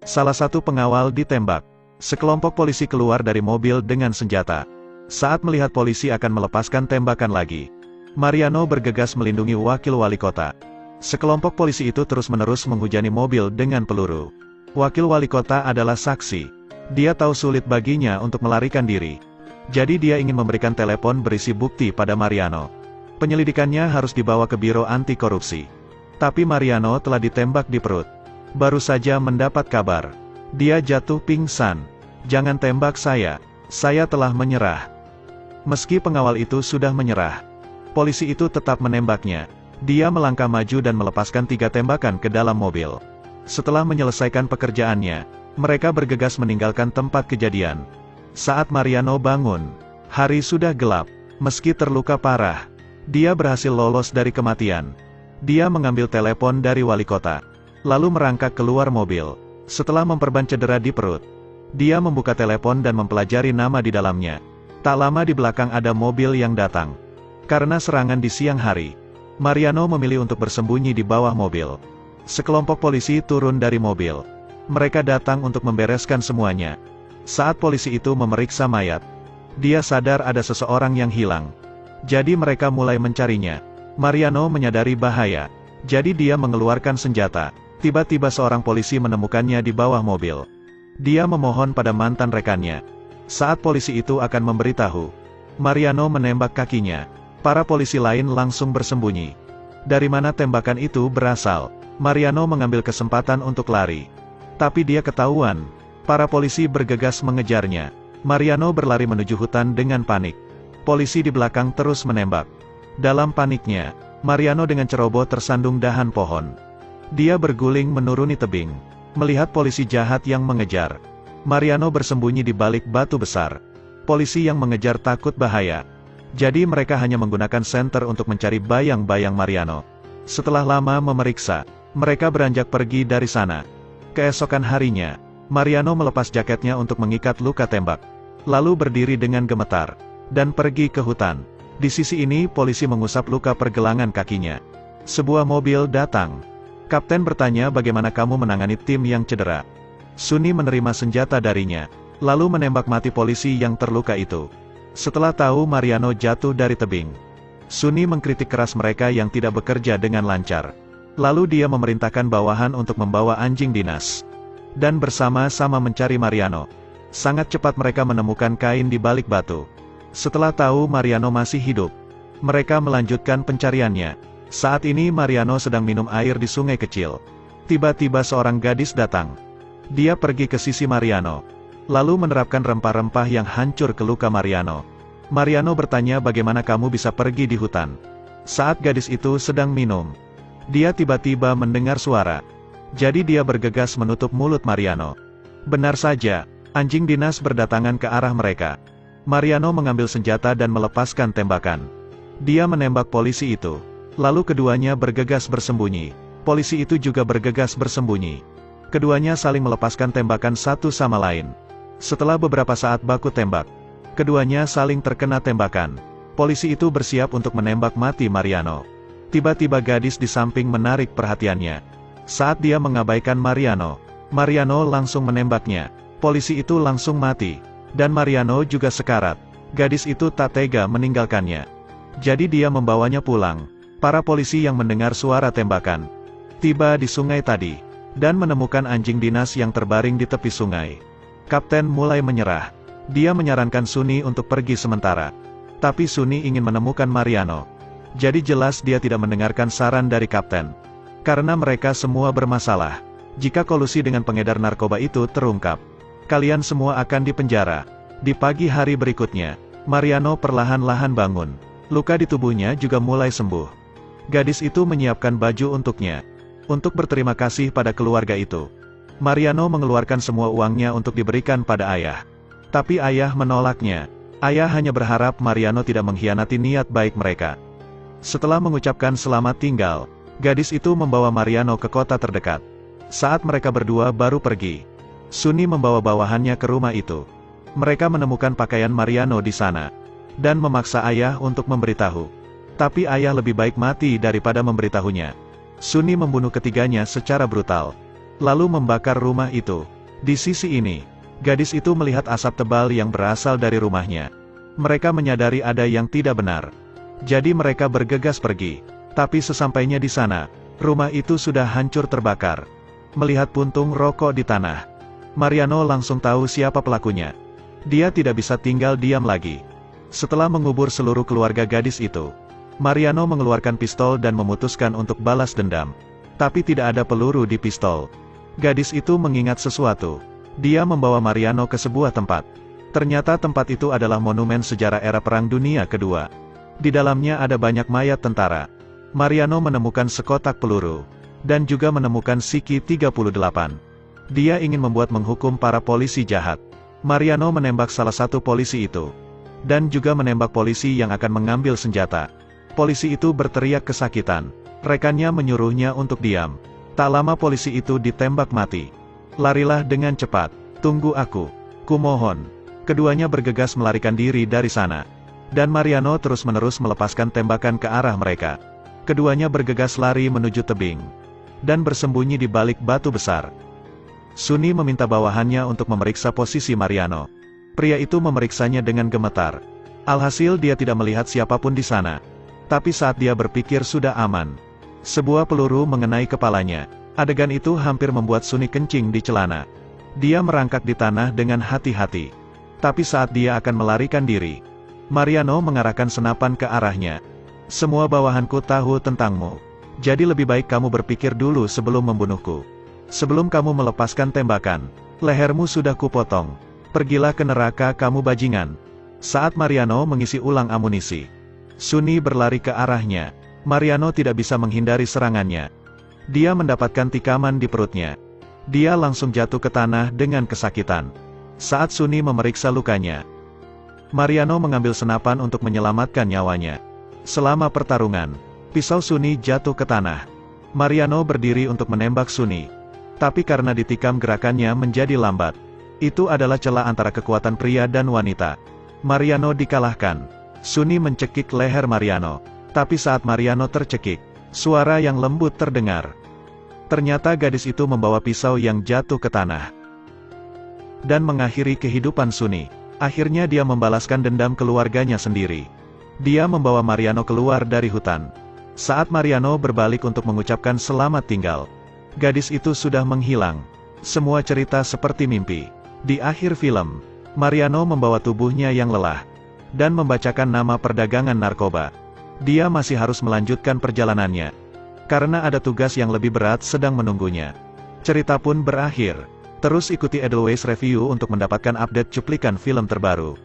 Salah satu pengawal ditembak. Sekelompok polisi keluar dari mobil dengan senjata. Saat melihat polisi akan melepaskan tembakan lagi, Mariano bergegas melindungi wakil wali kota. Sekelompok polisi itu terus-menerus menghujani mobil dengan peluru. Wakil wali kota adalah saksi. Dia tahu sulit baginya untuk melarikan diri. Jadi dia ingin memberikan telepon berisi bukti pada Mariano. Penyelidikannya harus dibawa ke Biro Anti Korupsi. Tapi Mariano telah ditembak di perut. Baru saja mendapat kabar. Dia jatuh pingsan. "Jangan tembak saya telah menyerah." Meski pengawal itu sudah menyerah, polisi itu tetap menembaknya. Dia melangkah maju dan melepaskan 3 tembakan ke dalam mobil. Setelah menyelesaikan pekerjaannya, mereka bergegas meninggalkan tempat kejadian. Saat Mariano bangun, hari sudah gelap. Meski terluka parah, dia berhasil lolos dari kematian. Dia mengambil telepon dari wali kota, lalu merangkak keluar mobil. Setelah memperban cedera di perut, dia membuka telepon dan mempelajari nama di dalamnya. Tak lama di belakang ada mobil yang datang. Karena serangan di siang hari, Mariano memilih untuk bersembunyi di bawah mobil. Sekelompok polisi turun dari mobil. Mereka datang untuk membereskan semuanya. Saat polisi itu memeriksa mayat, dia sadar ada seseorang yang hilang. Jadi mereka mulai mencarinya. Mariano menyadari bahaya. Jadi dia mengeluarkan senjata. Tiba-tiba seorang polisi menemukannya di bawah mobil. Dia memohon pada mantan rekannya. Saat polisi itu akan memberitahu, Mariano menembak kakinya. Para polisi lain langsung bersembunyi. Dari mana tembakan itu berasal? Mariano mengambil kesempatan untuk lari. Tapi dia ketahuan. Para polisi bergegas mengejarnya. Mariano berlari menuju hutan dengan panik. Polisi di belakang terus menembak. Dalam paniknya, Mariano dengan ceroboh tersandung dahan pohon. Dia berguling menuruni tebing. Melihat polisi jahat yang mengejar, Mariano bersembunyi di balik batu besar. Polisi yang mengejar takut bahaya. Jadi mereka hanya menggunakan senter untuk mencari bayang-bayang Mariano. Setelah lama memeriksa, mereka beranjak pergi dari sana. Keesokan harinya, Mariano melepas jaketnya untuk mengikat luka tembak. Lalu berdiri dengan gemetar, dan pergi ke hutan. Di sisi ini polisi mengusap luka pergelangan kakinya. Sebuah mobil datang. Kapten bertanya bagaimana kamu menangani tim yang cedera. Sunni menerima senjata darinya, lalu menembak mati polisi yang terluka itu. Setelah tahu Mariano jatuh dari tebing, Sunni mengkritik keras mereka yang tidak bekerja dengan lancar. Lalu dia memerintahkan bawahan untuk membawa anjing dinas, dan bersama-sama mencari Mariano. Sangat cepat mereka menemukan kain di balik batu. Setelah tahu Mariano masih hidup, mereka melanjutkan pencariannya. Saat ini Mariano sedang minum air di sungai kecil. Tiba-tiba seorang gadis datang. Dia pergi ke sisi Mariano, lalu menerapkan rempah-rempah yang hancur ke luka Mariano. Mariano bertanya bagaimana kamu bisa pergi di hutan. Saat gadis itu sedang minum, dia tiba-tiba mendengar suara. Jadi dia bergegas menutup mulut Mariano. Benar saja, anjing dinas berdatangan ke arah mereka. Mariano mengambil senjata dan melepaskan tembakan. Dia menembak polisi itu. Lalu keduanya bergegas bersembunyi. Polisi itu juga bergegas bersembunyi. Keduanya saling melepaskan tembakan satu sama lain. Setelah beberapa saat baku tembak, keduanya saling terkena tembakan. Polisi itu bersiap untuk menembak mati Mariano. Tiba-tiba gadis di samping menarik perhatiannya. Saat dia mengabaikan Mariano, Mariano langsung menembaknya. Polisi itu langsung mati. Dan Mariano juga sekarat. Gadis itu tak tega meninggalkannya. Jadi dia membawanya pulang. Para polisi yang mendengar suara tembakan tiba di sungai tadi, dan menemukan anjing dinas yang terbaring di tepi sungai. Kapten mulai menyerah. Dia menyarankan Sunni untuk pergi sementara. Tapi Sunni ingin menemukan Mariano. Jadi jelas dia tidak mendengarkan saran dari kapten. Karena mereka semua bermasalah. Jika kolusi dengan pengedar narkoba itu terungkap, kalian semua akan dipenjara. Di pagi hari berikutnya, Mariano perlahan-lahan bangun. Luka di tubuhnya juga mulai sembuh. Gadis itu menyiapkan baju untuknya. Untuk berterima kasih pada keluarga itu, Mariano mengeluarkan semua uangnya untuk diberikan pada ayah. Tapi ayah menolaknya. Ayah hanya berharap Mariano tidak mengkhianati niat baik mereka. Setelah mengucapkan selamat tinggal, gadis itu membawa Mariano ke kota terdekat. Saat mereka berdua baru pergi, Sunni membawa bawahannya ke rumah itu. Mereka menemukan pakaian Mariano di sana, dan memaksa ayah untuk memberitahu. Tapi ayah lebih baik mati daripada memberitahunya. Sunni membunuh ketiganya secara brutal. lalu membakar rumah itu. Di sisi ini, gadis itu melihat asap tebal yang berasal dari rumahnya. Mereka menyadari ada yang tidak benar. Jadi mereka bergegas pergi. Tapi sesampainya di sana, rumah itu sudah hancur terbakar. Melihat puntung rokok di tanah, Mariano langsung tahu siapa pelakunya. Dia tidak bisa tinggal diam lagi. Setelah mengubur seluruh keluarga gadis itu, Mariano mengeluarkan pistol dan memutuskan untuk balas dendam. Tapi tidak ada peluru di pistol. Gadis itu mengingat sesuatu. Dia membawa Mariano ke sebuah tempat. Ternyata tempat itu adalah monumen sejarah era Perang Dunia Kedua. Di dalamnya ada banyak mayat tentara. Mariano menemukan sekotak peluru, dan juga menemukan Siki 38. Dia ingin menghukum para polisi jahat. Mariano menembak salah satu polisi itu, dan juga menembak polisi yang akan mengambil senjata. Polisi itu berteriak kesakitan. Rekannya menyuruhnya untuk diam. Tak lama polisi itu ditembak mati. Larilah dengan cepat. Tunggu aku. Kumohon. Keduanya bergegas melarikan diri dari sana. Dan Mariano terus-menerus melepaskan tembakan ke arah mereka. Keduanya bergegas lari menuju tebing. Dan bersembunyi di balik batu besar. Sunni meminta bawahannya untuk memeriksa posisi Mariano. Pria itu memeriksanya dengan gemetar. Alhasil dia tidak melihat siapapun di sana. Tapi saat dia berpikir sudah aman, sebuah peluru mengenai kepalanya. Adegan itu hampir membuat Sunni kencing di celana. Dia merangkak di tanah dengan hati-hati. Tapi saat dia akan melarikan diri, Mariano mengarahkan senapan ke arahnya. Semua bawahanku tahu tentangmu. Jadi lebih baik kamu berpikir dulu sebelum membunuhku. Sebelum kamu melepaskan tembakan, lehermu sudah kupotong. Pergilah ke neraka kamu bajingan. Saat Mariano mengisi ulang amunisi, Sunni berlari ke arahnya. Mariano tidak bisa menghindari serangannya. Dia mendapatkan tikaman di perutnya. Dia langsung jatuh ke tanah dengan kesakitan. Saat Sunni memeriksa lukanya, Mariano mengambil senapan untuk menyelamatkan nyawanya. Selama pertarungan, pisau Sunni jatuh ke tanah. Mariano berdiri untuk menembak Sunni. Tapi karena ditikam gerakannya menjadi lambat. Itu adalah celah antara kekuatan pria dan wanita. Mariano dikalahkan. Sunni mencekik leher Mariano. Tapi saat Mariano tercekik, suara yang lembut terdengar. Ternyata gadis itu membawa pisau yang jatuh ke tanah. Dan mengakhiri kehidupan Sunni. Akhirnya dia membalaskan dendam keluarganya sendiri. Dia membawa Mariano keluar dari hutan. Saat Mariano berbalik untuk mengucapkan selamat tinggal, gadis itu sudah menghilang. Semua cerita seperti mimpi. Di akhir film, Mariano membawa tubuhnya yang lelah, dan membacakan nama perdagangan narkoba. Dia masih harus melanjutkan perjalanannya, karena ada tugas yang lebih berat sedang menunggunya. Cerita pun berakhir. Terus ikuti Edelweiss Review untuk mendapatkan update cuplikan film terbaru.